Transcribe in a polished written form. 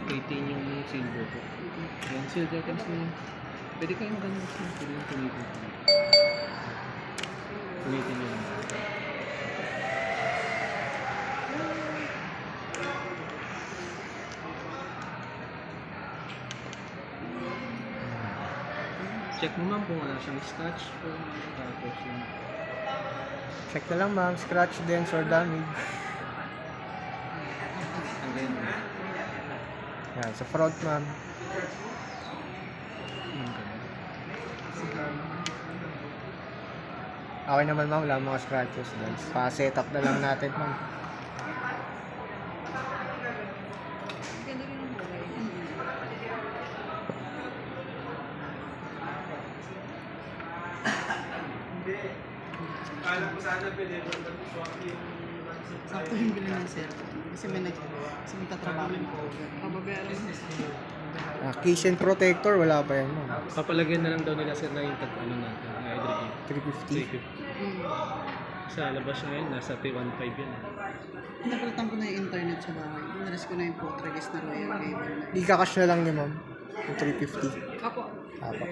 18 yung silver po. Yan, silver comes na yun. Pwede kayong ganun siya. Pwede yung tumitin. Tumitin nyo lang. Check mo ma'am kung wala siyang scratch po. Tapos yung Check na lang ma'am, scratch dents or damage. and then Yan, sa front ma'am. Okay naman ma'am, wala mga scratches. Pa-setup na lang natin ma'am. Ganda rin ang buhay. Sakto yung bilhin ng cellphone. Kasi kasi magtatrabaho mo. Pababayaran mo. Keychain protector, wala pa yan ma'am. papalagyan na lang daw nila sir na yung ano natin, na hydrogen. 350. 350. Sa labas ngayon, nasa 315 yan. Napalitan ko na yung internet sa bahay. Inalis ko na yung Portuguese na Royal Cable. Ika-cash na lang niya ma'am. Yung 350. Apo. Apo.